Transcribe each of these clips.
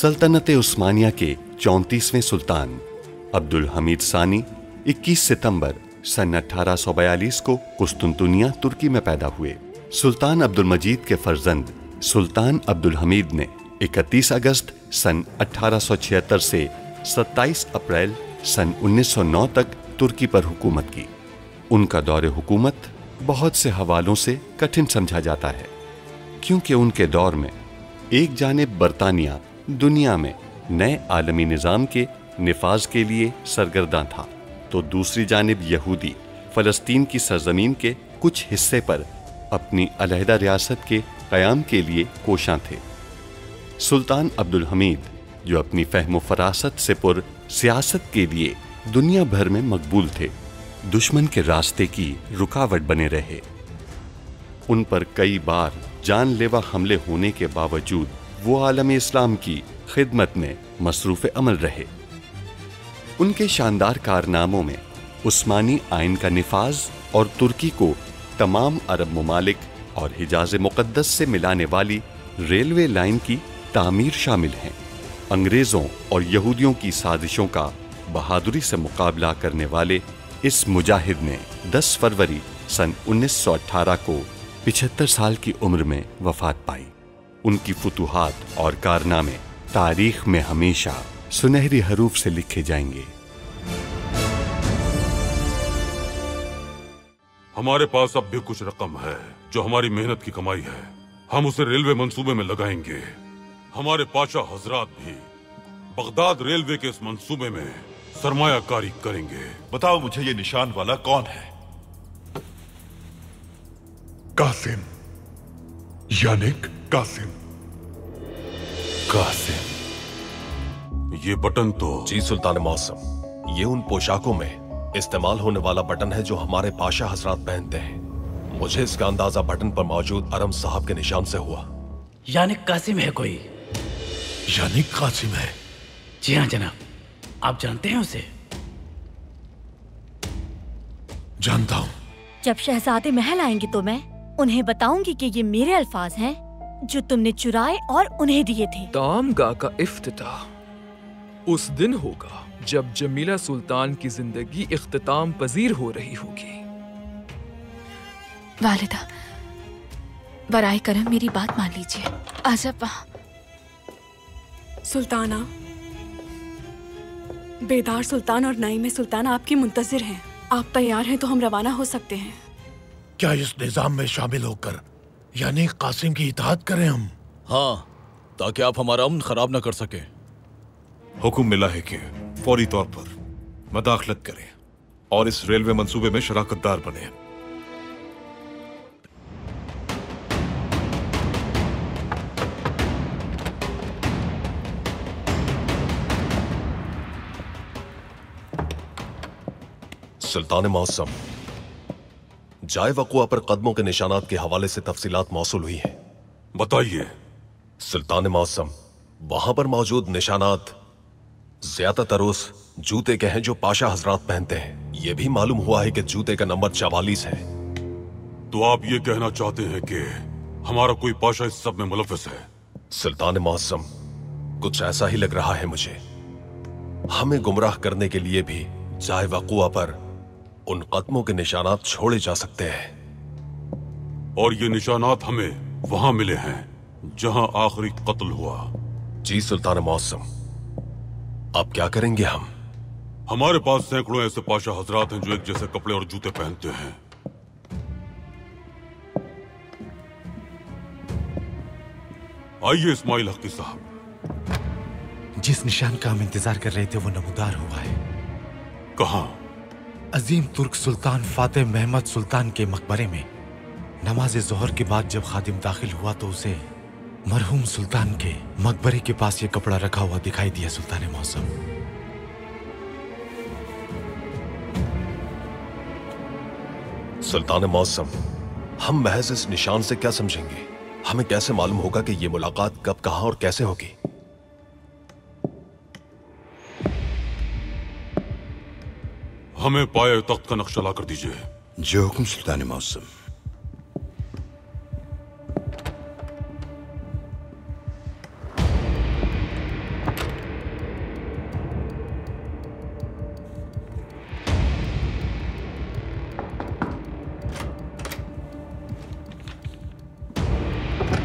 सल्तनत उस्मानिया के 34वें सुल्तान अब्दुल हमीद सानी 21 सितंबर सन 1842 को कुस्तुनतुनिया तुर्की में पैदा हुए। सुल्तान अब्दुल मजीद के फर्जंद सुल्तान अब्दुल हमीद ने 31 अगस्त सन 1876 से 27 अप्रैल सन 1909 तक तुर्की पर हुकूमत की। उनका दौरे हुकूमत बहुत से हवालों से कठिन समझा जाता है, क्योंकि उनके दौर में एक जानिब बरतानिया दुनिया में नए आलमी निज़ाम के निफाज के लिए सरगर्दा था, तो दूसरी जानिब यहूदी फ़लस्तीन की सरजमीन के कुछ हिस्से पर अपनी अलहदा रियासत के क़याम के लिए कोशां थे। सुल्तान अब्दुल हमीद, जो अपनी फ़हम फ़रासत से पुर सियासत के लिए दुनिया भर में मकबूल थे, दुश्मन के रास्ते की रुकावट बने रहे। उन पर कई बार जानलेवा हमले होने के बावजूद वो आलम इस्लाम की खिदमत में मसरूफ़ अमल रहे। उनके शानदार कारनामों में उस्मानी आइन का निफाज और तुर्की को तमाम अरब ममालिक और हिजाज़ मुक़द्दस से मिलाने वाली रेलवे लाइन की तामीर शामिल हैं। अंग्रेज़ों और यहूदियों की साजिशों का बहादुरी से मुकाबला करने वाले इस मुजाहिद ने 10 फरवरी सन 1918 को 75 साल की उम्र में वफात पाई। उनकी फुतूहात और कारनामे तारीख में हमेशा सुनहरी हरूफ से लिखे जाएंगे। हमारे पास अब भी कुछ रकम है जो हमारी मेहनत की कमाई है। हम उसे रेलवे मंसूबे में लगाएंगे। हमारे पाशा हजरात भी बगदाद रेलवे के इस मंसूबे में सरमायाकारी करेंगे। बताओ मुझे ये निशान वाला कौन है? कासिम, यानिक कासिम। कासिम, ये बटन तो। जी सुल्तान मौसम, ये उन पोशाकों में इस्तेमाल होने वाला बटन है जो हमारे पाशा हजरात पहनते हैं। मुझे इसका अंदाजा बटन पर मौजूद अरम साहब के निशान से हुआ। यानिक कासिम है कोई? यानिक कासिम है? जी हाँ जनाब। आप जानते हैं उसे? जानता हूँ। जब शहजादे महल आएंगे तो मैं उन्हें बताऊंगी कि ये मेरे अल्फाज हैं जो तुमने चुराए और उन्हें दिए थे। तामगाह का इफ्तिताह उस दिन होगा जब जमीला सुल्तान की जिंदगी इख्तिताम पजीर हो रही होगी। वालिदा, बराए करम मेरी बात मान लीजिए। आजा वहाँ। सुल्ताना, बेदार सुल्तान और नाइम सुल्तान आपकी मुंतजिर हैं। आप तैयार हैं तो हम रवाना हो सकते हैं। क्या इस निजाम में शामिल होकर यानी कासिम की इताअत करें हम? हाँ, ताकि आप हमारा अमन खराब न कर सके। हुक्म मिला है कि फौरी तौर पर मदाखलत करें और इस रेलवे मंसूबे में शराकतदार बने। सुल्तान मौसम, जाए वक़ुआ पर कदमों के निशानात के हवाले से तफसीलात मौसूल हुई हैं। बताइए। सुल्तान मौसम, वहां पर मौजूद निशानात ज्यादातर उस जूते के हैं जो पाशा हजरात पहनते हैं। यह भी मालूम हुआ है कि जूते का नंबर 44 है। तो आप ये कहना चाहते हैं कि हमारा कोई पाशा इस सब में मुलव्वस है? सुल्तान मौसम, कुछ ऐसा ही लग रहा है मुझे। हमें गुमराह करने के लिए भी जाए वक़ुआ पर उन कदमों के निशानात छोड़े जा सकते हैं। और ये निशानात हमें वहां मिले हैं जहां आखिरी कत्ल हुआ। जी सुल्तान मौसम, अब क्या करेंगे हम? हमारे पास सैकड़ों ऐसे पाशा हजरात हैं जो एक जैसे कपड़े और जूते पहनते हैं। आइए इस्माइल हक़ी साहब। जिस निशान का हम इंतजार कर रहे थे वो नमूदार हुआ है। कहाँ? अजीम तुर्क सुल्तान फातिह महमद सुल्तान के मकबरे में। नमाज जोहर के बाद जब खादिम दाखिल हुआ तो उसे मरहूम सुल्तान के मकबरे के पास ये कपड़ा रखा हुआ दिखाई दिया। सुल्तान मौसम, सुल्तान मौसम, हम महज इस निशान से क्या समझेंगे? हमें कैसे मालूम होगा कि ये मुलाकात कब, कहां और कैसे होगी? हमें पाए तख्त का नक्शा ला कर दीजिए। जो हुक्म सुल्तान मौसम।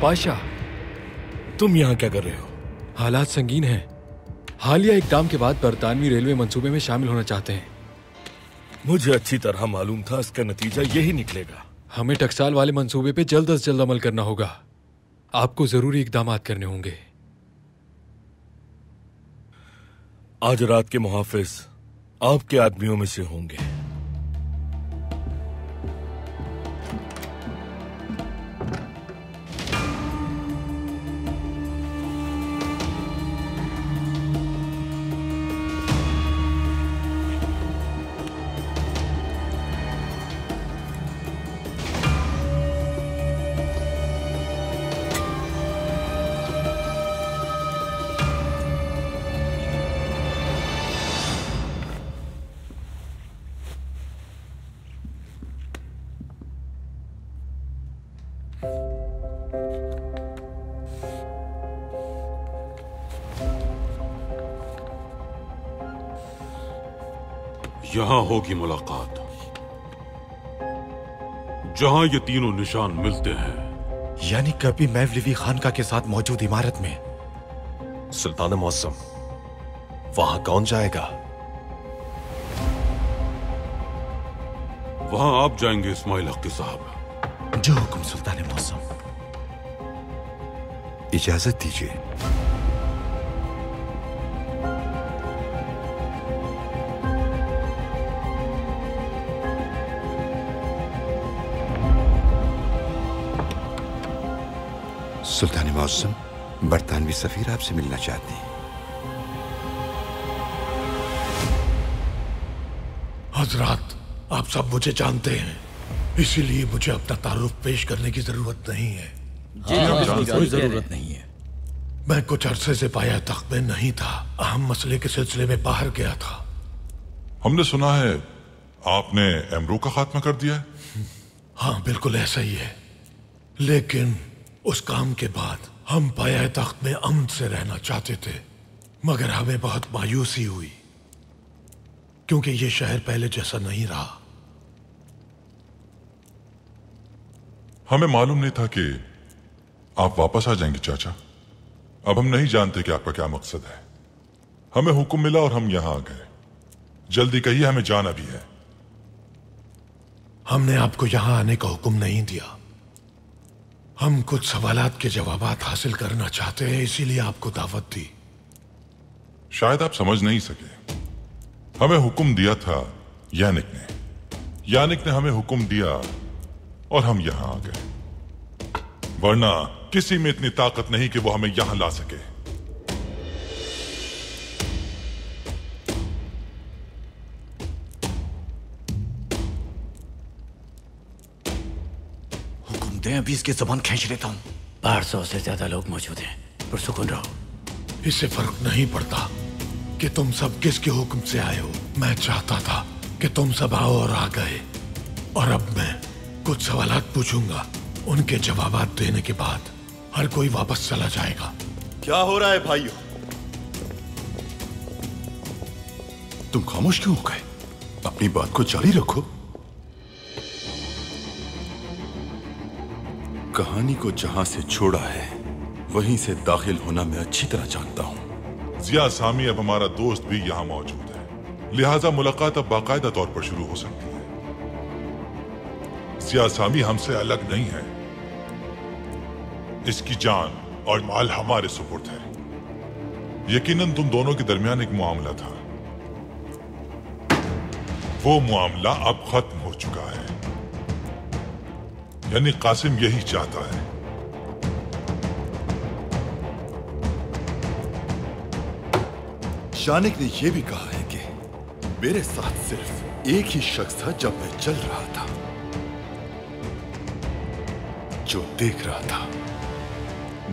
पाशा, तुम यहाँ क्या कर रहे हो? हालात संगीन हैं। हालिया इकदाम के बाद बरतानवी रेलवे मंसूबे में शामिल होना चाहते हैं। मुझे अच्छी तरह मालूम था इसका नतीजा यही निकलेगा। हमें टकसाल वाले मंसूबे पे जल्द से जल्द अमल करना होगा। आपको जरूरी इकदाम करने होंगे। आज रात के मुहाफिज आपके आदमियों में से होंगे। यहां होगी मुलाकात, जहां ये तीनों निशान मिलते हैं। यानी कभी मैवलिवी खानका के साथ मौजूद इमारत में। सुल्तान मौसम, वहां कौन जाएगा? वहां आप जाएंगे इस्माइल हक्की साहब। जो हुक्म सुल्तान मौसम। इजाजत दीजिए। सुल्तान मौसम, बरतानवी सफीर आपसे मिलना चाहती हैं। हजरात, आप सब मुझे जानते हैं, इसीलिए मुझे अपना तारुफ पेश करने की जरूरत नहीं है। कोई जरूरत नहीं है। मैं कुछ अरसे से पाया तख्त में नहीं था, अहम मसले के सिलसिले में बाहर गया था। हमने सुना है आपने एमरू का खात्मा कर दिया है। हाँ, बिल्कुल ऐसा ही है। लेकिन उस काम के बाद हम पाया तख्त में अमन से रहना चाहते थे, मगर हमें बहुत मायूसी हुई क्योंकि ये शहर पहले जैसा नहीं रहा। हमें मालूम नहीं था कि आप वापस आ जाएंगे चाचा। अब हम नहीं जानते कि आपका क्या मकसद है। हमें हुक्म मिला और हम यहां आ गए। जल्दी कहिए, हमें जाना भी है। हमने आपको यहां आने का हुक्म नहीं दिया। हम कुछ सवालात के जवाबात हासिल करना चाहते हैं, इसीलिए आपको दावत दी। शायद आप समझ नहीं सके। हमें हुक्म दिया था यानिक ने। यानिक ने हमें हुक्म दिया और हम यहां आ गए। वरना किसी में इतनी ताकत नहीं कि वो हमें यहां ला सके। अभी इसकी जुबान खींच लेता हूँ। 1200 से ज्यादा लोग मौजूद हैं, पुरसुकून रहो। इससे फर्क नहीं पड़ता कि तुम सब किसके हुक्म से आए हो। मैं चाहता था कि तुम सब आओ और आ गए। और अब मैं कुछ सवालात पूछूंगा, उनके जवाबात देने के बाद हर कोई वापस चला जाएगा। क्या हो रहा है भाइयों? तुम खामोश क्यों हो गए? अपनी बात को जारी रखो। कहानी को जहां से छोड़ा है वहीं से दाखिल होना मैं अच्छी तरह जानता हूं। जिया सामी अब हमारा दोस्त भी यहां मौजूद है, लिहाजा मुलाकात अब बाकायदा तौर पर शुरू हो सकती है। जिया सामी हमसे अलग नहीं है। इसकी जान और माल हमारे सुपुर्द है। यकीनन तुम दोनों के दरमियान एक मामला था। वो मामला अब खत्म हो चुका है। यानी कासिम यही चाहता है। शानिक ने यह भी कहा है कि मेरे साथ सिर्फ एक ही शख्स था जब मैं चल रहा था, जो देख रहा था,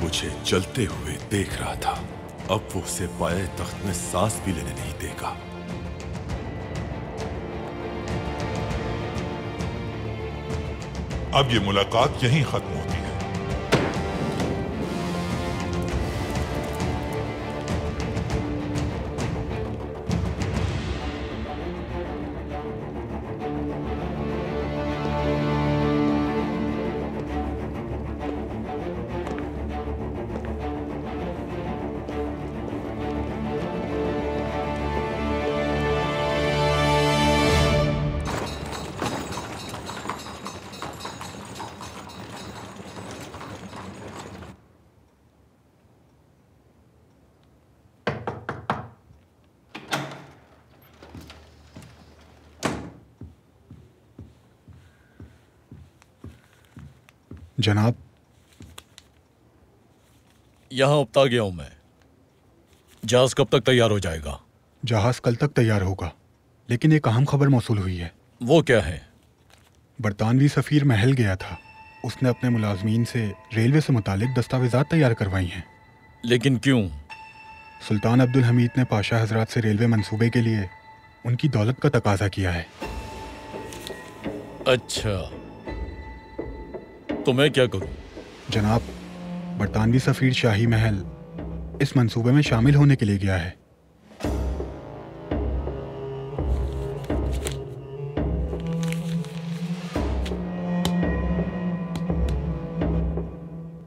मुझे चलते हुए देख रहा था। अब वो उसे पाए तख्त में सांस भी लेने नहीं देगा। अब ये मुलाकात यहीं खत्म होती है। जनाब, यहां उपता गया हूं मैं। जहाज कब तक तैयार हो जाएगा? जहाज कल तक तैयार होगा, लेकिन एक अहम खबर मौसूल हुई है। वो क्या है? बरतानवी सफीर महल गया था। उसने अपने मुलाजमीन से रेलवे से मुतालिक दस्तावेजात तैयार करवाई हैं। लेकिन क्यों? सुल्तान अब्दुल हमीद ने पाशा हजरात से रेलवे मंसूबे के लिए उनकी दौलत का तकाजा किया है। अच्छा, तो मैं क्या करूं? जनाब, बरतानवी सफीर शाही महल इस मंसूबे में शामिल होने के लिए गया है।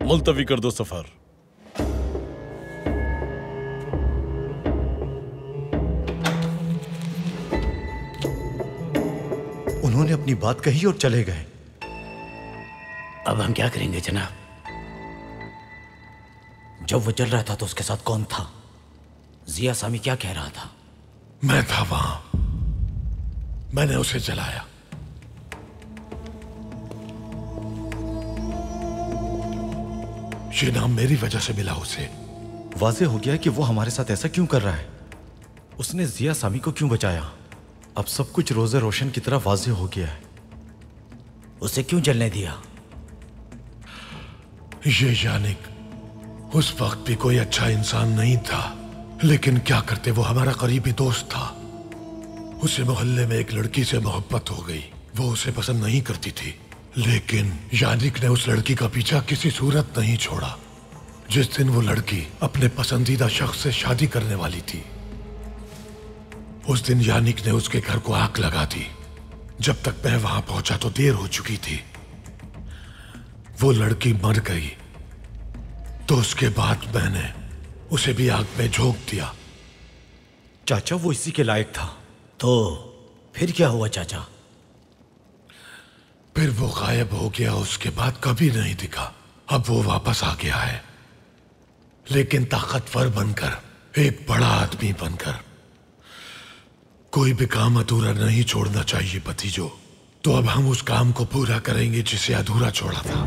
मुलतवी कर दो सफर। उन्होंने अपनी बात कही और चले गए। अब हम क्या करेंगे जनाब? जब वो चल रहा था तो उसके साथ कौन था? जिया सामी क्या कह रहा था? मैं था वहां, मैंने उसे जलाया। ये नाम मेरी वजह से मिला उसे। वाज़े हो गया कि वो हमारे साथ ऐसा क्यों कर रहा है। उसने जिया सामी को क्यों बचाया? अब सब कुछ रोज़े रोशन की तरह वाज़े हो गया है। उसे क्यों जलने दिया? ये यानिक उस वक्त भी कोई अच्छा इंसान नहीं था, लेकिन क्या करते, वो हमारा करीबी दोस्त था। उसे मोहल्ले में एक लड़की से मोहब्बत हो गई। वो उसे पसंद नहीं करती थी, लेकिन यानिक ने उस लड़की का पीछा किसी सूरत नहीं छोड़ा। जिस दिन वो लड़की अपने पसंदीदा शख्स से शादी करने वाली थी, उस दिन यानिक ने उसके घर को आग लगा दी। जब तक मैं वहां पहुंचा तो देर हो चुकी थी। वो लड़की मर गई तो उसके बाद मैंने उसे भी आग में झोंक दिया। चाचा, वो इसी के लायक था। तो फिर क्या हुआ चाचा? फिर वो गायब हो गया, उसके बाद कभी नहीं दिखा। अब वो वापस आ गया है, लेकिन ताकतवर बनकर, एक बड़ा आदमी बनकर। कोई भी काम अधूरा नहीं छोड़ना चाहिए भतीजो। तो अब हम उस काम को पूरा करेंगे जिसे अधूरा छोड़ा था।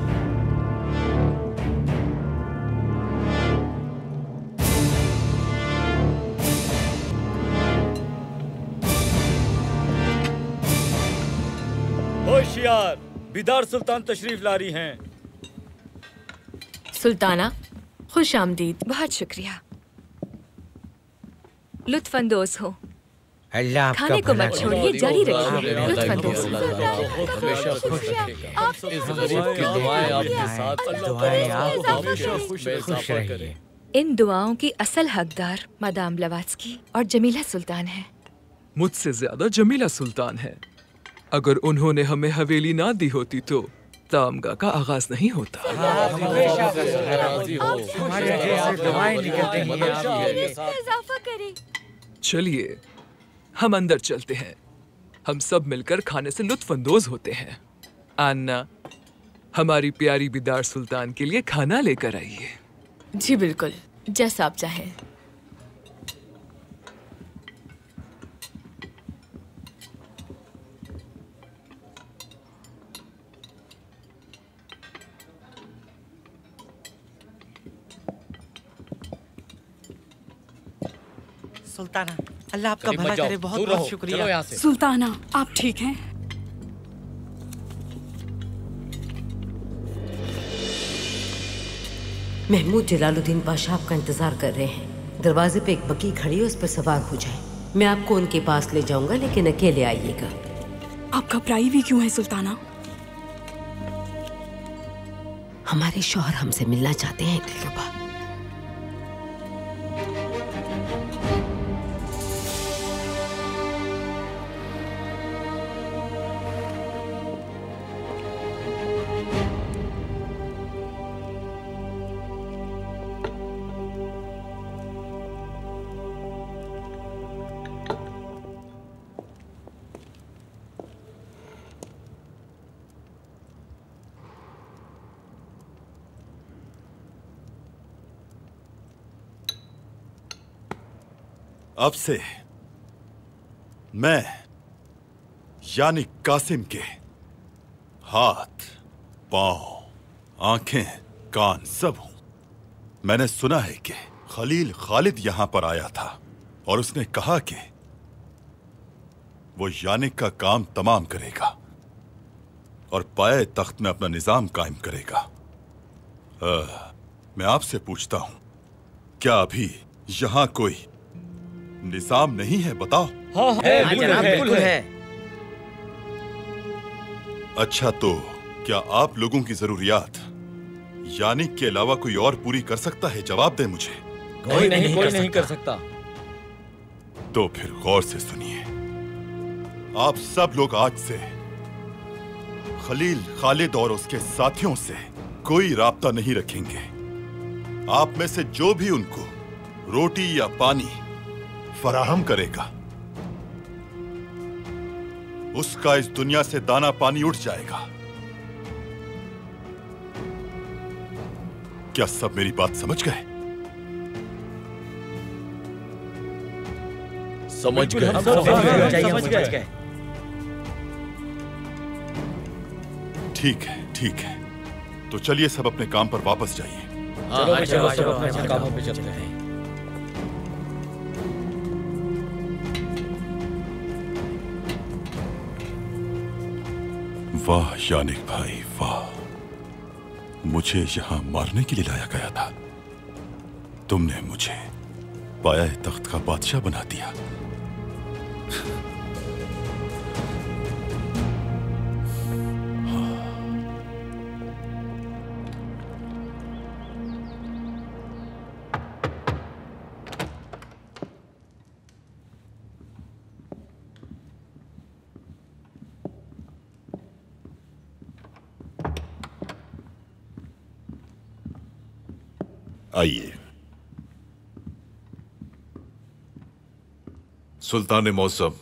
होशियार, बिदार सुल्तान तशरीफ ला रही हैं। सुल्ताना, खुश आमदीद। बहुत शुक्रिया। लुत्फअंदोज हो। अल्लाह खाने को मत छोड़िए, जारी रखिए। लुत्फअंदोज। इन दुआओं की असल हकदार मादाम ब्लवात्स्की और जमीला सुल्तान है। मुझसे ज्यादा जमीला सुल्तान है। अगर उन्होंने हमें हवेली ना दी होती तो तामगा का आगाज नहीं होता। चलिए हम अंदर चलते हैं। हम सब मिलकर खाने से लुत्फअंदोज होते हैं। अन्ना, हमारी प्यारी बिदार सुल्तान के लिए खाना लेकर आइए। जी बिल्कुल, जैसा आप चाहें। सुल्ताना, अल्लाह आपका भला करे। बहुत बहुत शुक्रिया। सुल्ताना, आप ठीक हैं? महमूद जलालुद्दीन पाशा आपका इंतजार कर रहे हैं। दरवाजे पे एक बग्गी खड़ी है, उस पर सवार हो जाए। मैं आपको उनके पास ले जाऊंगा, लेकिन अकेले आइएगा। आप घबराई भी क्यों है सुल्ताना? हमारे शौहर हमसे मिलना चाहते हैं दिलरुबा। अब से मैं यानी कासिम के हाथ, पांव, आंखें कान सब हूं। मैंने सुना है कि खलील खालिद यहां पर आया था और उसने कहा कि वो यानिक का काम तमाम करेगा और पाए तख्त में अपना निजाम कायम करेगा। मैं आपसे पूछता हूं, क्या अभी यहां कोई निजाम नहीं है? बताओ। हाँ, बिल्कुल है। अच्छा, तो क्या आप लोगों की जरूरियात यानिक के अलावा कोई और पूरी कर सकता है? जवाब दे मुझे। कोई नहीं कर सकता। तो फिर गौर से सुनिए, आप सब लोग आज से खलील खालिद और उसके साथियों से कोई राब्ता नहीं रखेंगे। आप में से जो भी उनको रोटी या पानी फराहम करेगा, उसका इस दुनिया से दाना पानी उठ जाएगा। क्या सब मेरी बात समझ गए? समझ गए। ठीक है, ठीक है। तो चलिए सब अपने काम पर वापस जाइए। चलो अपने कामों पे चलते हैं। वाह यानिक भाई, वाह। मुझे यहां मारने के लिए लाया गया था, तुमने मुझे पाया तख्त का बादशाह बना दिया। आइए। सुल्तान मौसम,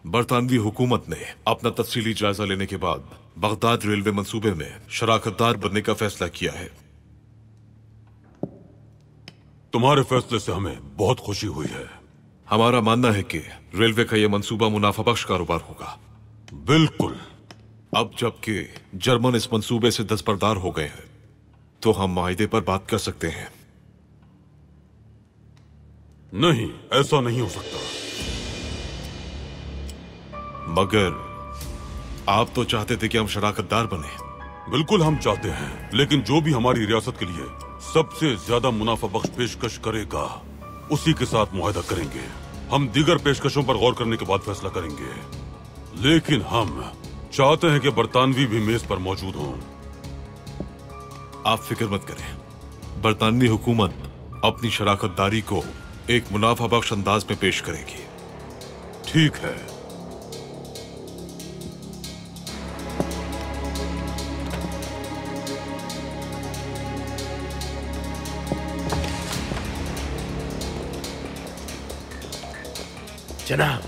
बरतानवी हुकूमत ने अपना तफसीली जायजा लेने के बाद बगदाद रेलवे मंसूबे में शराकतदार बनने का फैसला किया है। तुम्हारे फैसले से हमें बहुत खुशी हुई है। हमारा मानना है कि रेलवे का यह मंसूबा मुनाफा बख्श कारोबार होगा। बिल्कुल। अब जबकि जर्मन इस मंसूबे से दस्तबरदार हो गए हैं, तो हम माहिदे पर बात कर सकते हैं। नहीं, ऐसा नहीं हो सकता। मगर आप तो चाहते थे कि हम शराकतदार बने। बिल्कुल हम चाहते हैं, लेकिन जो भी हमारी रियासत के लिए सबसे ज्यादा मुनाफा बख्श पेशकश करेगा, उसी के साथ मुआहदा करेंगे। हम दीगर पेशकशों पर गौर करने के बाद फैसला करेंगे, लेकिन हम चाहते हैं कि बरतानवी भी मेज पर मौजूद हों। आप फिक्र मत करें, बरतानवी हुकूमत अपनी शराकतदारी को एक मुनाफा बख्श अंदाज में पेश करेगी। ठीक है। जनाब,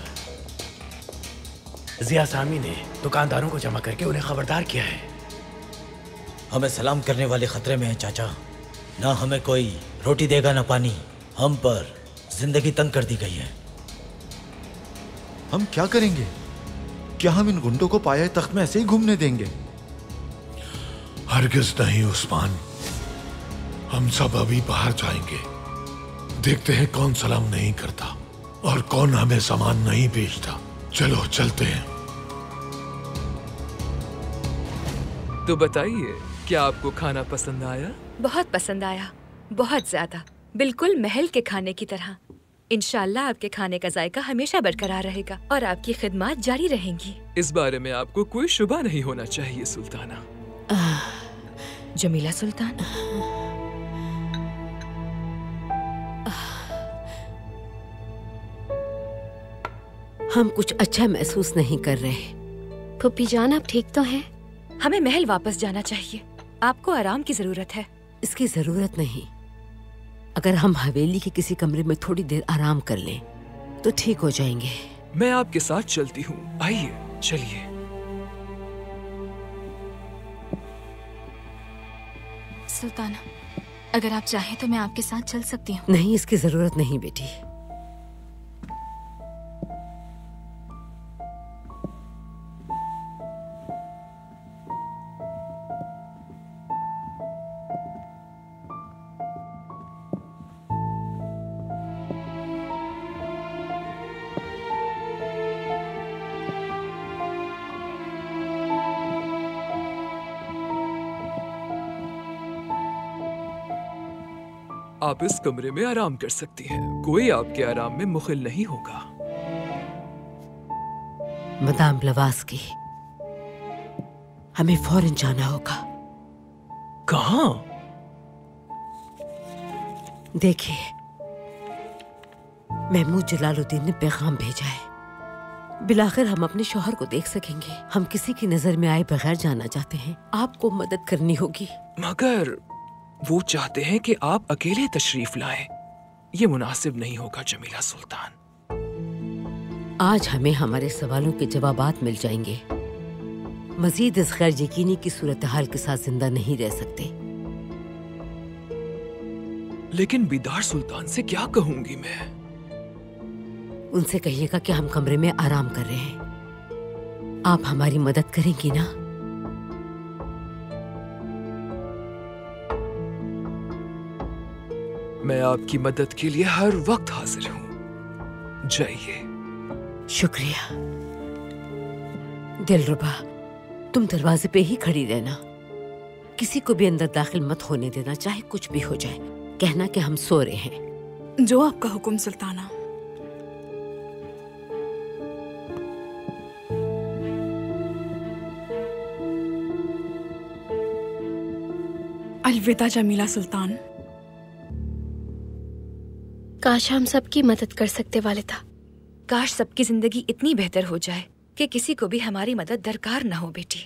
जिया सामी ने दुकानदारों को जमा करके उन्हें खबरदार किया है। हमें सलाम करने वाले खतरे में हैं चाचा। ना हमें कोई रोटी देगा ना पानी। हम पर जिंदगी तंग कर दी गई है। हम क्या करेंगे? क्या हम इन गुंडों को पाया तख्त में ऐसे ही घूमने देंगे? हरगिज नहीं उस्मान, हम सब अभी बाहर जाएंगे। देखते हैं कौन सलाम नहीं करता और कौन हमें सामान नहीं बेचता। चलो चलते हैं। तो बताइए, क्या आपको खाना पसंद आया? बहुत पसंद आया, बहुत ज्यादा। बिल्कुल महल के खाने की तरह। इंशाल्लाह आपके खाने का जायका हमेशा बरकरार रहेगा और आपकी खिदमत जारी रहेंगी। इस बारे में आपको कोई शुबा नहीं होना चाहिए सुल्ताना। जमीला सुल्तान, हम कुछ अच्छा महसूस नहीं कर रहे। फुप्पी जान, आप ठीक तो हैं? हमें महल वापस जाना चाहिए। आपको आराम की जरूरत है। इसकी जरूरत नहीं। अगर हम हवेली के किसी कमरे में थोड़ी देर आराम कर लें तो ठीक हो जाएंगे। मैं आपके साथ चलती हूँ। आइए, चलिए। सुल्ताना, अगर आप चाहें तो मैं आपके साथ चल सकती हूँ। नहीं, इसकी जरूरत नहीं बेटी। आप इस कमरे में आराम कर सकती हैं। कोई आपके आराम में मुखिल नहीं होगा। मदाम ब्लवास्की, हमें फौरन जाना होगा। कहाँ? देखिए, महमूद जलालुद्दीन ने पैगाम भेजा है। बिलाखिर हम अपने शौहर को देख सकेंगे। हम किसी की नजर में आए बगैर जाना चाहते हैं। आपको मदद करनी होगी। मगर वो चाहते हैं कि आप अकेले तशरीफ लाएं। ये मुनासिब नहीं होगा जमीला सुल्तान। आज हमें हमारे सवालों के जवाबात मिल जाएंगे। मजीद इस गैर यकीनी की सूरत हाल के साथ जिंदा नहीं रह सकते। लेकिन बीदार सुल्तान से क्या कहूंगी मैं? उनसे कहिएगा कि हम कमरे में आराम कर रहे हैं। आप हमारी मदद करेंगी ना? मैं आपकी मदद के लिए हर वक्त हाजिर हूं। जाइए। शुक्रिया। दिलरुबा, तुम दरवाजे पे ही खड़ी रहना। किसी को भी अंदर दाखिल मत होने देना, चाहे कुछ भी हो जाए। कहना कि हम सो रहे हैं। जो आपका हुक्म सुल्ताना। अलविदा जमीला सुल्तान। काश हम सबकी मदद कर सकते वालिदा। काश सबकी जिंदगी इतनी बेहतर हो जाए कि किसी को भी हमारी मदद दरकार न हो। बेटी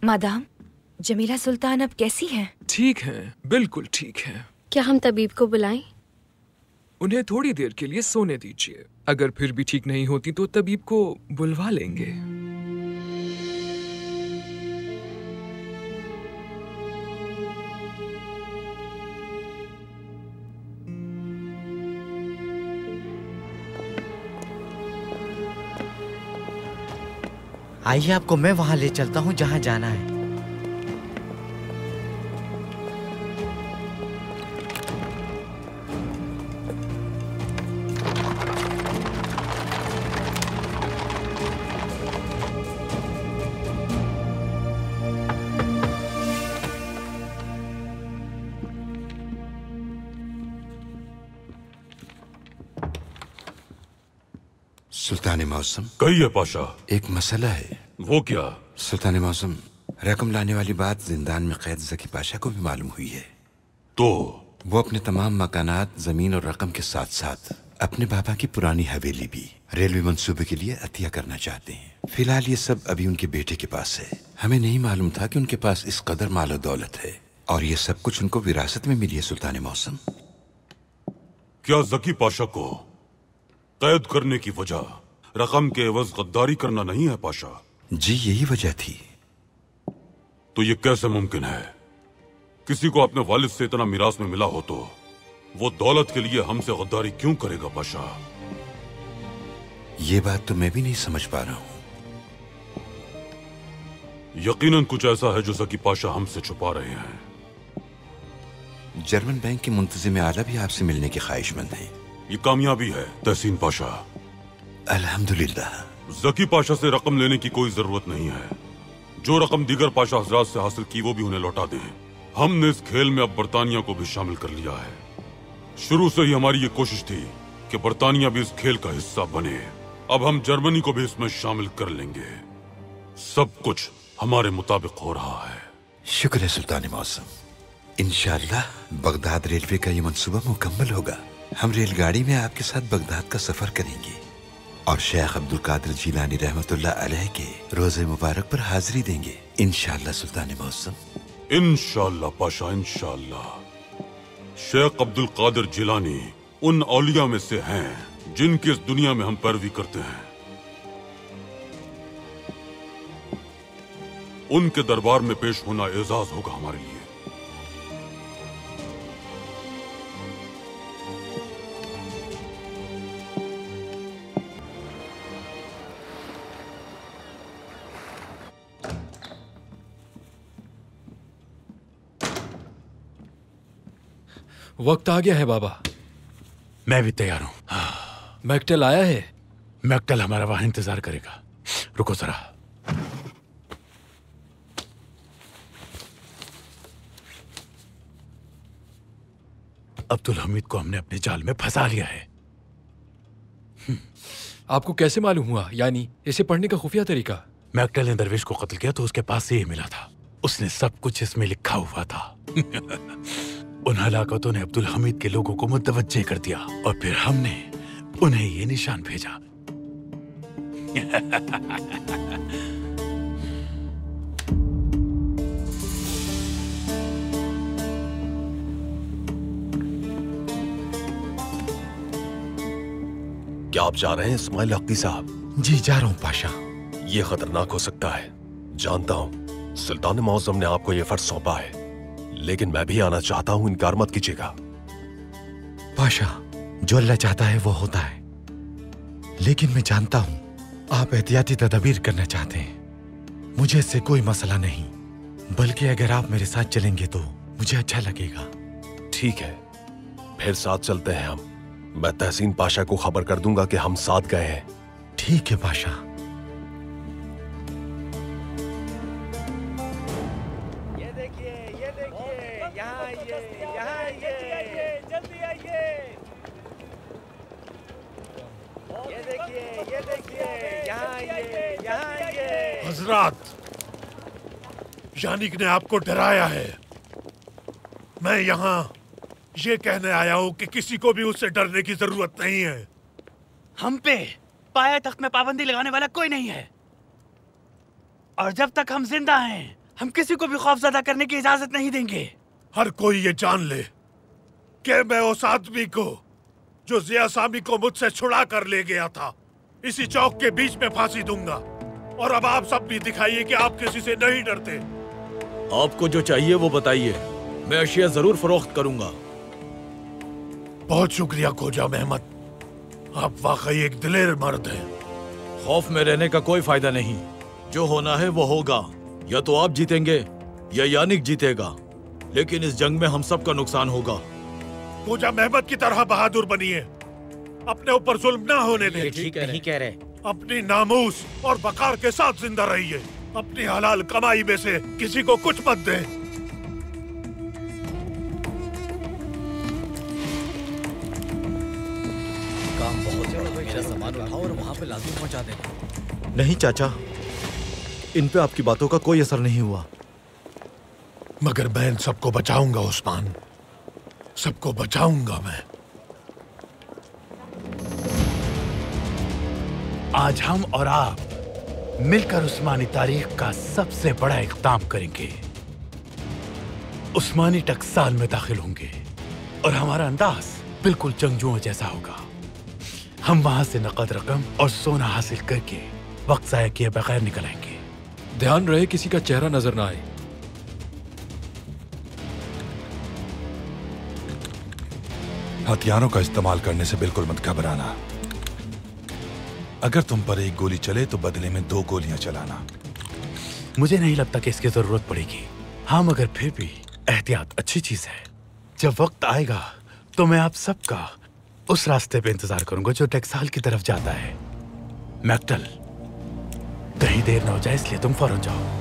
मादाम, जमीला सुल्तान अब कैसी हैं? ठीक हैं, बिल्कुल ठीक हैं। क्या हम तबीब को बुलाएं? उन्हें थोड़ी देर के लिए सोने दीजिए। अगर फिर भी ठीक नहीं होती तो तबीब को बुलवा लेंगे। आइए, आपको मैं वहां ले चलता हूं जहां जाना है। सुल्तान मौसम। कहिए पाशा। एक मसला है। वो क्या? सुल्तान मौसम, रकम लाने वाली बात जिंदान में कैद जकी पाशा को भी मालूम हुई है। तो वो अपने तमाम मकानात, जमीन और रकम के साथ साथ अपने बाबा की पुरानी हवेली भी रेलवे मंसूबे के लिए अतिया करना चाहते हैं। फिलहाल ये सब अभी उनके बेटे के पास है। हमें नहीं मालूम था कि उनके पास इस कदर माल दौलत है, और ये सब कुछ उनको विरासत में मिली है। सुल्तान मौसम, क्या जकी पाशा को कैद करने की वजह रकम के एवज गद्दारी करना नहीं है पाशा? जी, यही वजह थी। तो ये कैसे मुमकिन है? किसी को अपने वालिद से इतना मिरास में मिला हो तो वो दौलत के लिए हमसे गद्दारी क्यों करेगा पाशा? ये बात तो मैं भी नहीं समझ पा रहा हूँ। यकीनन कुछ ऐसा है जो जकी पाशा हमसे छुपा रहे हैं। जर्मन बैंक के मुंतजिम आला भी आपसे मिलने के ख्वाहिशमंद हैं। ये कामयाबी है तहसीन पाशा। अल्हम्दुलिल्लाह। जकी पाशा से रकम लेने की कोई जरूरत नहीं है। जो रकम दीगर पाशा हजरात से हासिल की वो भी उन्हें लौटा दें। हमने इस खेल में अब बरतानिया को भी शामिल कर लिया है। शुरू से ही हमारी ये कोशिश थी कि बरतानिया भी इस खेल का हिस्सा बने। अब हम जर्मनी को भी इसमें शामिल कर लेंगे। सब कुछ हमारे मुताबिक हो रहा है। शुक्र है सुल्तान मौसम। इंशाअल्लाह बगदाद रेलवे का ये मंसूबा मुकम्मल होगा। हम रेलगाड़ी में आपके साथ बगदाद का सफर करेंगे और शेख अब्दुल कादिर जिलानी रहमतुल्लाह अलैह के रोजे मुबारक पर हाजिरी देंगे इंशाअल्लाह। सुल्तान मौसम। इंशाअल्लाह पाशा, इंशाअल्लाह। शेख अब्दुल कादिर जिलानी उन औलिया में से हैं जिनकी इस दुनिया में हम पैरवी करते हैं। उनके दरबार में पेश होना एजाज होगा हमारे लिए। वक्त आ गया है बाबा। मैं भी तैयार हूं। मैकटेल आया है? मैकटेल हमारा वहां इंतजार करेगा। रुको जरा। अब्दुल हमीद को हमने अपने जाल में फंसा लिया है। आपको कैसे मालूम हुआ? यानी इसे पढ़ने का खुफिया तरीका? मैक्टल ने दरवेश को कत्ल किया तो उसके पास से ये मिला था। उसने सब कुछ इसमें लिखा हुआ था। उन हलाकतों ने अब्दुल हमीद के लोगों को मुतवज्जे कर दिया और फिर हमने उन्हें ये निशान भेजा। क्या आप जा रहे हैं इस्माइल हक्की साहब? जी जा रहा हूँ पाशा। ये खतरनाक हो सकता है, जानता हूँ। सुल्तान मौसम ने आपको ये फर्ज सौंपा है, लेकिन मैं भी आना चाहता हूँ, इनकार मत कीजिएगा। पाशा, जो अल्लाह चाहता है वो होता है, लेकिन मैं जानता हूँ आप एहतियाती तदबीर करना चाहते हैं। मुझे इससे कोई मसला नहीं, बल्कि अगर आप मेरे साथ चलेंगे तो मुझे अच्छा लगेगा। ठीक है, फिर साथ चलते हैं हम। मैं तहसीन पाशा को खबर कर दूंगा कि हम साथ गए हैं। ठीक है पाशा। ये देखिए, यहाँ आइए, जल्दी आइए। ये देखिए, यहाँ आइए। हजरात, यानिक ने आपको डराया है। मैं यहाँ ये कहने आया हूँ कि किसी को भी उससे डरने की जरूरत नहीं है। हम पे पाया तख्त में पाबंदी लगाने वाला कोई नहीं है, और जब तक हम जिंदा हैं हम किसी को भी खौफजदा करने की इजाजत नहीं देंगे। हर कोई ये जान ले कि मैं उस आदमी को जो जिया सामी को मुझसे छुड़ा कर ले गया था, इसी चौक के बीच में फांसी दूंगा। और अब आप सब भी दिखाइए कि आप किसी से नहीं डरते। आपको जो चाहिए वो बताइए, मैं अशिया जरूर फरोख्त करूंगा। बहुत शुक्रिया खोजा मेहमत, आप वाकई एक दिलेर मर्द हैं। खौफ में रहने का कोई फायदा नहीं, जो होना है वो होगा। या तो आप जीतेंगे या यानिक जीतेगा, लेकिन इस जंग में हम सबका नुकसान होगा। खोजा मेहमत की तरह बहादुर बनिए, अपने ऊपर जुल्म ना होने दें। ठीक नहीं कह रहे। अपनी नामूस और वकार के साथ जिंदा रहिए। अपनी हलाल कमाई में से किसी को कुछ मत दें। काम बहुत है, मेरा सामान उठाओ और वहाँ पे लाजिम पहुँचा देना। नहीं चाचा, इन पे आपकी बातों का कोई असर नहीं हुआ। मगर मैं इन सबको बचाऊंगा उस्मान, सबको बचाऊंगा मैं। आज हम और आप मिलकर उस्मानी तारीख का सबसे बड़ा इक़दाम करेंगे। उस्मानी टकसाल में दाखिल होंगे और हमारा अंदाज बिल्कुल जंगजुओं जैसा होगा। हम वहां से नकद रकम और सोना हासिल करके वक्त ज़ाया किए बगैर निकल आएंगे। ध्यान रहे किसी का चेहरा नजर ना आए। हथियारों का इस्तेमाल करने से बिल्कुल मत घबराना। अगर तुम पर एक गोली चले तो बदले में 2 गोलियां चलाना। मुझे नहीं लगता कि इसकी जरूरत पड़ेगी। हाँ, मगर फिर भी एहतियात अच्छी चीज है। जब वक्त आएगा तो मैं आप सबका उस रास्ते पे इंतजार करूंगा जो टकसाल की तरफ जाता है। मैक्टल, कहीं देर न हो जाए इसलिए तुम फौरन जाओ।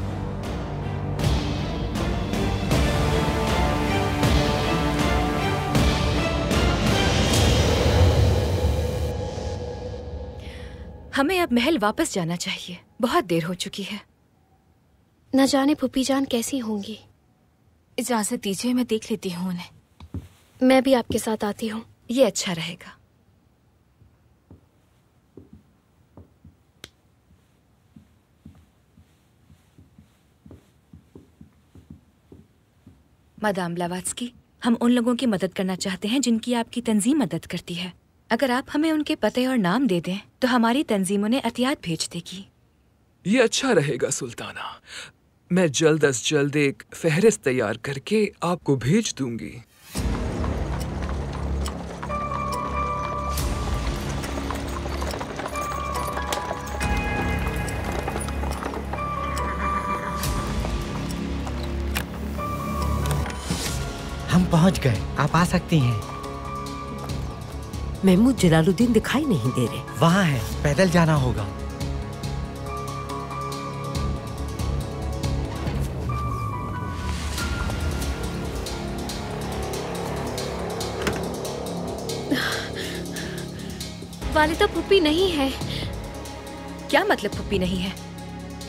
हमें अब महल वापस जाना चाहिए, बहुत देर हो चुकी है। न जाने फूफी जान कैसी होंगी। इजाजत दीजिए, मैं देख लेती हूँ उन्हें। मैं भी आपके साथ आती हूँ। ये अच्छा रहेगा। मादाम ब्लावात्स्की, हम उन लोगों की मदद करना चाहते हैं जिनकी आपकी तंजीम मदद करती है। अगर आप हमें उनके पते और नाम दे दें तो हमारी तंजीम उन्हें अतियात भेज देगी। ये अच्छा रहेगा सुल्ताना। मैं जल्द अज जल्द एक फहरिस्त तैयार करके आपको भेज दूंगी। हम पहुंच गए, आप आ सकती हैं। महमूद जलालुद्दीन दिखाई नहीं दे रहे। वहाँ है, पैदल जाना होगा। वालिदा पुप्पी नहीं है। क्या मतलब पुप्पी नहीं है?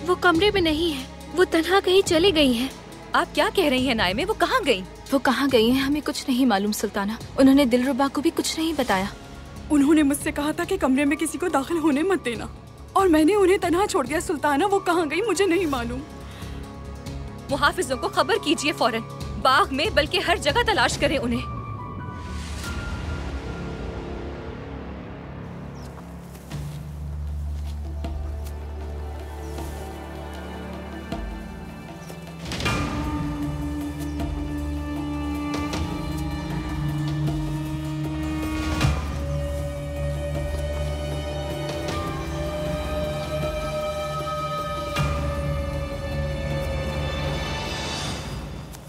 वो कमरे में नहीं है, वो तन्हा कहीं चली गई है। आप क्या कह रही हैं नाइमे? वो कहाँ गई? वो कहाँ गई हैं हमें कुछ नहीं मालूम सुल्ताना। उन्होंने दिलरुबा को भी कुछ नहीं बताया। उन्होंने मुझसे कहा था कि कमरे में किसी को दाखिल होने मत देना, और मैंने उन्हें तन्हा छोड़ दिया। सुल्ताना वो कहाँ गई मुझे नहीं मालूम। मुहाफिजों को खबर कीजिए फौरन, बाग में बल्कि हर जगह तलाश करें उन्हें।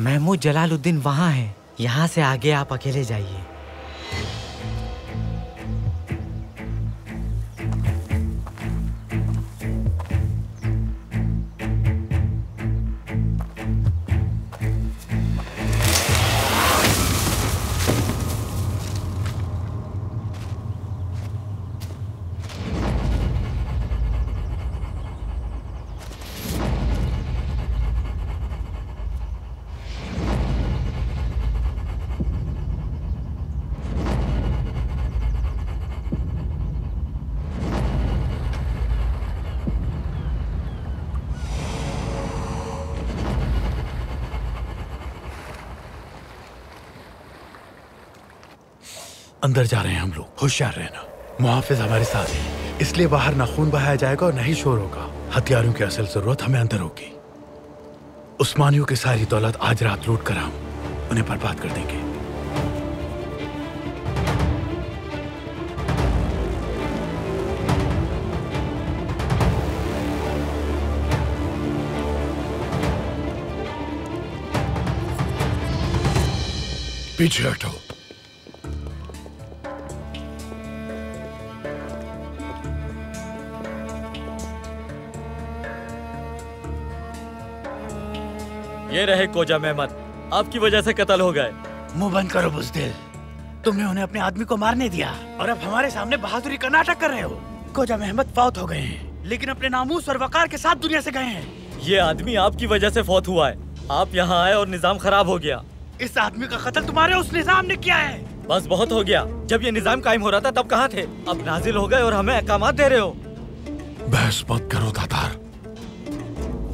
महमूद जलालुद्दीन वहाँ है। यहाँ से आगे आप अकेले जाइए। अंदर जा रहे हैं हम लोग, होशियार रहना। मुहाफिज हमारे साथ है, इसलिए बाहर ना खून बहाया जाएगा और न ही शोर होगा। हथियारों की असल जरूरत हमें अंदर होगी। उस्मानियों की सारी दौलत आज रात लूट कर हम उन्हें बर्बाद कर देंगे। पीछे हटो। ये रहे कोजा मेहमत, आपकी वजह से कत्ल हो गए। मुंह बंद करो बुज़दिल, तुमने उन्हें अपने आदमी को मारने दिया और अब हमारे सामने बहादुरी का नाटक कर रहे हो। कोजा मेहमत फौत हो गए हैं, लेकिन अपने नामूस और वकार के साथ दुनिया से गए हैं। ये आदमी आपकी वजह से फौत हुआ है। आप यहाँ आए और निजाम खराब हो गया। इस आदमी का कत्ल तुम्हारे उस निजाम ने किया है। बस बहुत हो गया। जब ये निजाम कायम हो रहा था तब कहाँ थे? अब नाजिल हो गए और हमें अहकामात दे रहे हो। बहस मत करो दातार,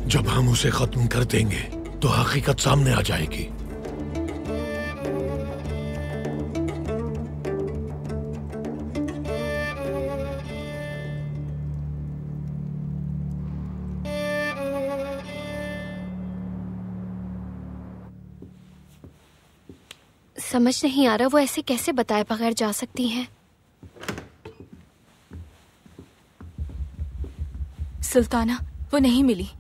जब हम उसे खत्म कर देंगे तो हकीकत सामने आ जाएगी। समझ नहीं आ रहा वो ऐसे कैसे बताए बगैर जा सकती हैं। सुल्ताना वो नहीं मिली।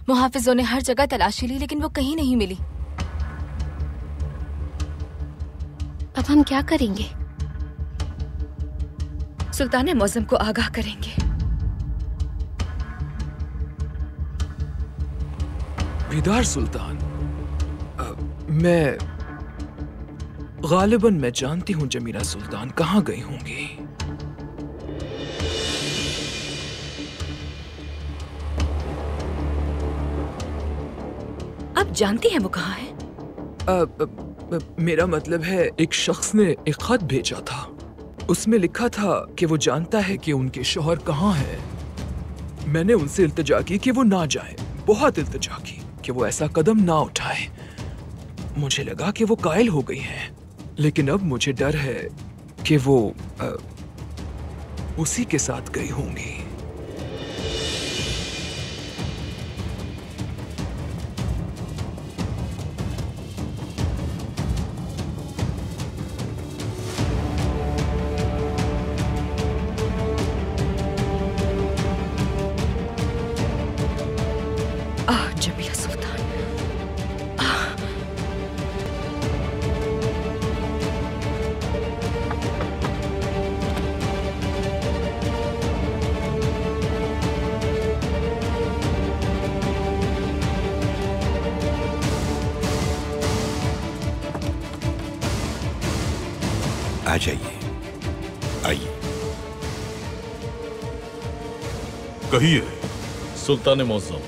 मुहाफिजों ने हर जगह तलाशी ली लेकिन वो कहीं नहीं मिली। अब हम क्या करेंगे? सुल्तान मौज़म को आगाह करेंगे। बेदार सुल्तान, मैं गालिबन मैं जानती हूँ जमीरा सुल्तान कहाँ गई होंगी। आप जानती हैं वो कहाँ है? मेरा मतलब है एक शख्स ने एक खत भेजा था, उसमें लिखा था कि वो जानता है कि उनके शौहर कहाँ है। मैंने उनसे इल्तिजा की कि वो ना जाए, बहुत इल्तिजा की कि वो ऐसा कदम ना उठाए। मुझे लगा कि वो कायल हो गई हैं, लेकिन अब मुझे डर है कि वो उसी के साथ गई होंगी। जमीरा सुल्तान, आ जाइए, आइए। कहिए। सुल्तान मौसम,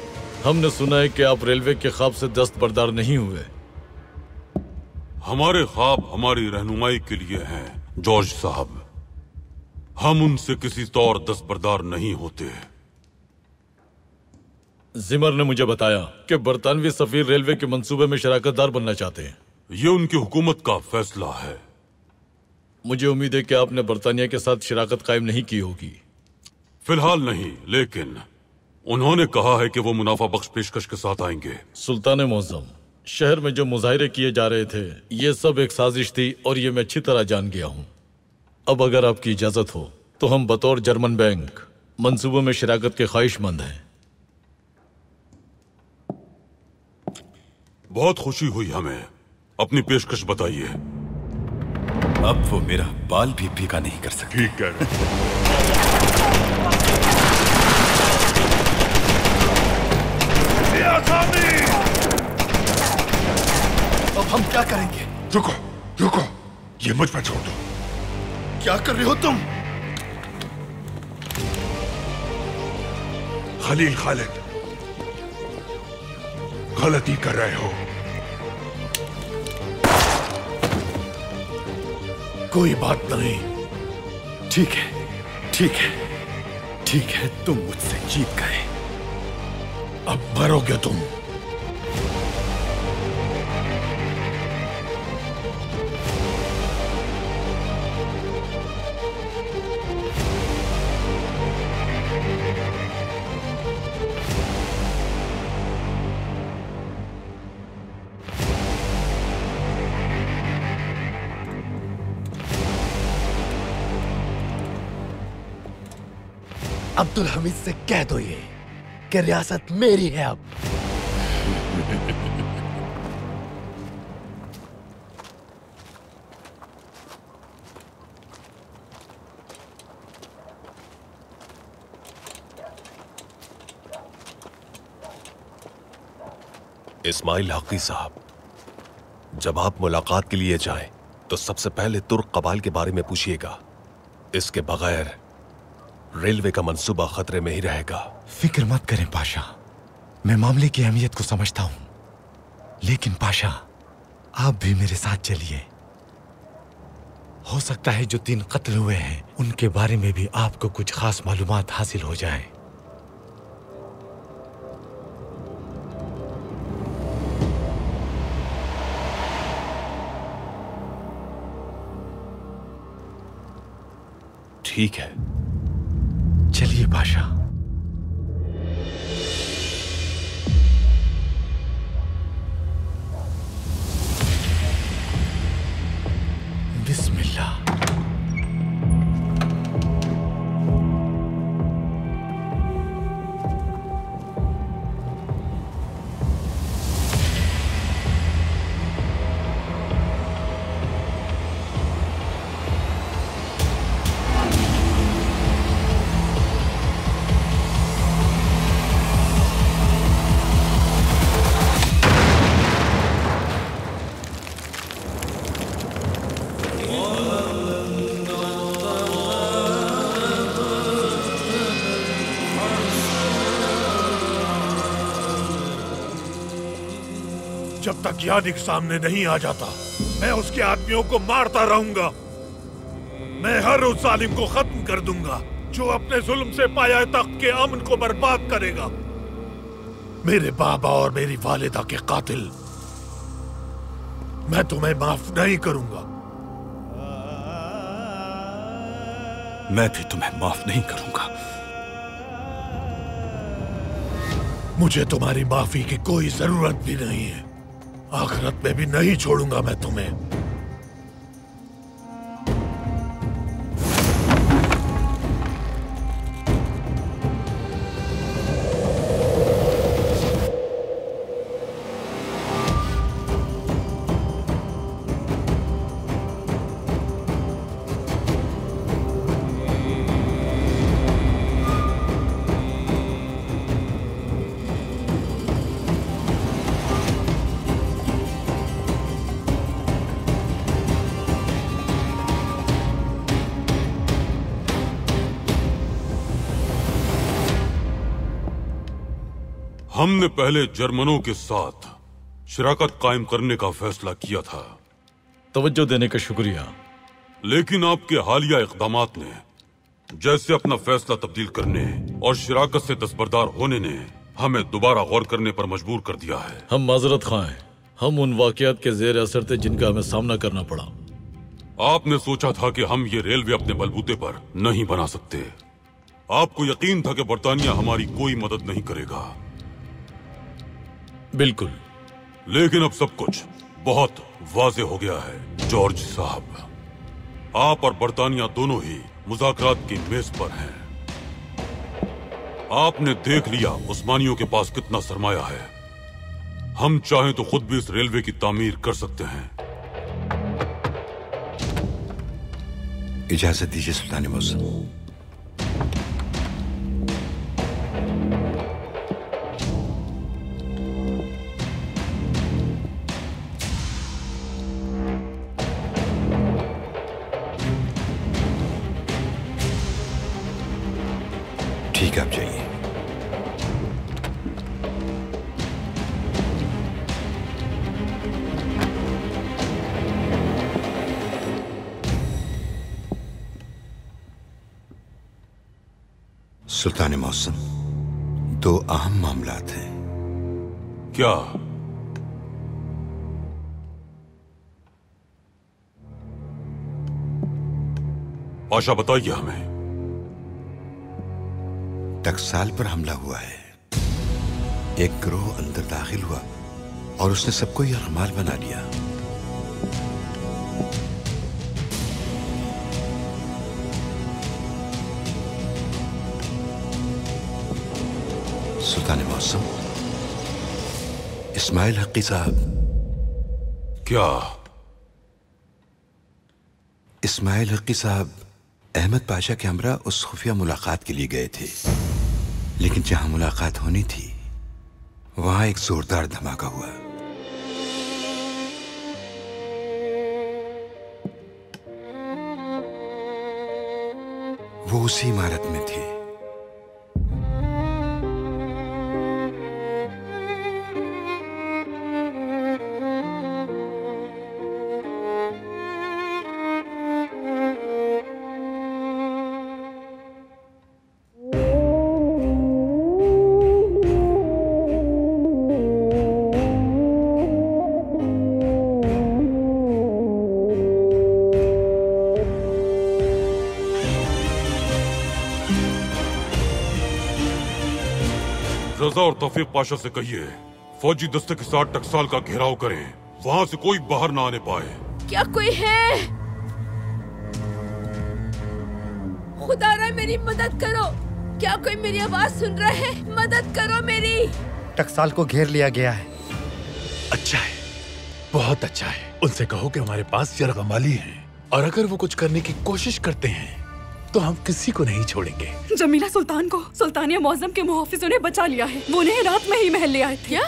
हमने सुना है कि आप रेलवे के ख्वाब से दस्तबरदार नहीं हुए। हमारे ख्वाब हमारी रहनुमाई के लिए हैं जॉर्ज साहब। हम उनसे किसी तौर दस्तबरदार नहीं होते। जिमर ने मुझे बताया कि बरतानवी सफीर रेलवे के मंसूबे में शराकतदार बनना चाहते हैं। ये उनकी हुकूमत का फैसला है। मुझे उम्मीद है कि आपने बरतानिया के साथ शराकत कायम नहीं की होगी। फिलहाल नहीं, लेकिन उन्होंने कहा है कि वो मुनाफा बख्श पेशकश के साथ आएंगे। सुल्तान मौसम, शहर में जो मुजाहिरे किए जा रहे थे ये सब एक साजिश थी और ये मैं अच्छी तरह जान गया हूँ। अब अगर आपकी इजाजत हो तो हम बतौर जर्मन बैंक मंसूबों में शराकत के ख्वाहिशमंद हैं। बहुत खुशी हुई हमें। अपनी पेशकश बताइए। अब वो मेरा बाल भी भीगा नहीं कर सकते। ठीक है। अब हम क्या करेंगे? रुको रुको, ये मुझ पर छोड़ दो। क्या कर रहे हो तुम? खलील खालिद, गलती कर रहे हो। कोई बात नहीं। ठीक है, ठीक है, ठीक है, तुम मुझसे जीत गए। अब मरोगे तुम। अब्दुल हमीद से कह दो ये कि रियासत मेरी है अब। इस्माइल हकी साहब, जब आप मुलाकात के लिए जाएं, तो सबसे पहले तुर्क कबाइल के बारे में पूछिएगा। इसके बगैर रेलवे का मंसूबा खतरे में ही रहेगा। फिक्र मत करें पाशा, मैं मामले की अहमियत को समझता हूं। लेकिन पाशा, आप भी मेरे साथ चलिए। हो सकता है जो 3 कत्ल हुए हैं उनके बारे में भी आपको कुछ खास मालूमात हासिल हो जाए। ठीक है, चलिए पाशा। बिस्मिल्लाह। जब तक यानिक सामने नहीं आ जाता, मैं उसके आदमियों को मारता रहूंगा। मैं हर उस जालिम को खत्म कर दूंगा जो अपने जुल्म से पाया तख्त के अमन को बर्बाद करेगा। मेरे बाबा और मेरी वालिदा के कातिल, मैं तुम्हें माफ नहीं करूंगा। मैं भी तुम्हें माफ नहीं करूंगा। मुझे तुम्हारी माफी की कोई जरूरत भी नहीं है। आखिरत में भी नहीं छोड़ूंगा मैं तुम्हें। हमने पहले जर्मनों के साथ शराकत कायम करने का फैसला किया था। तवज्जो देने का शुक्रिया। लेकिन आपके हालिया इक़दामात ने, जैसे अपना फैसला तब्दील करने और शराकत से दस्तबरदार होने ने, हमें दोबारा गौर करने पर मजबूर कर दिया है। हम माजरत खां हैं। हम उन वाकयात के ज़ेर असर थे जिनका हमें सामना करना पड़ा। आपने सोचा था कि हम ये रेलवे अपने बलबूते पर नहीं बना सकते। आपको यकीन था कि बरतानिया हमारी कोई मदद नहीं करेगा। बिल्कुल। लेकिन अब सब कुछ बहुत वाज़ेह हो गया है जॉर्ज साहब। आप और बरतानिया दोनों ही मुज़ाकरात की मेज पर हैं। आपने देख लिया उस्मानियों के पास कितना सरमाया है। हम चाहें तो खुद भी इस रेलवे की तामीर कर सकते हैं। इजाजत दीजिए सुल्तान मौसम। ठीक, आप जाइए। सुल्तान मौसम, दो अहम मामलात हैं। क्या? पाशा बताइए हमें। टकसाल पर हमला हुआ है। एक गिरोह अंदर दाखिल हुआ और उसने सबको यरगमाल बना लिया। सुल्तान मौसम, इस्माइल हक्की साहब। क्या? इस्माइल हक्की साहब अहमद पाशा के हमरा उस खुफिया मुलाकात के लिए गए थे, लेकिन जहां मुलाकात होनी थी वहां एक जोरदार धमाका हुआ। वो उसी इमारत में थे। रजा और तौफीक पाशा से कहिए फौजी दस्ते के साथ टकसाल का घेराव करें, वहां से कोई बाहर ना आने पाए। क्या कोई है? खुदारा मेरी मदद करो। क्या कोई मेरी आवाज सुन रहा है? मदद करो मेरी। टकसाल को घेर लिया गया है। अच्छा है, बहुत अच्छा है। उनसे कहो कि हमारे पास यरगमाली है और अगर वो कुछ करने की कोशिश करते हैं तो हम किसी को नहीं छोड़ेंगे। जमीला सुल्तान को सुल्तानिया मौज़म के मुहाफिजों ने बचा लिया है। वो उन्हें रात में ही महल ले आए थे। क्या?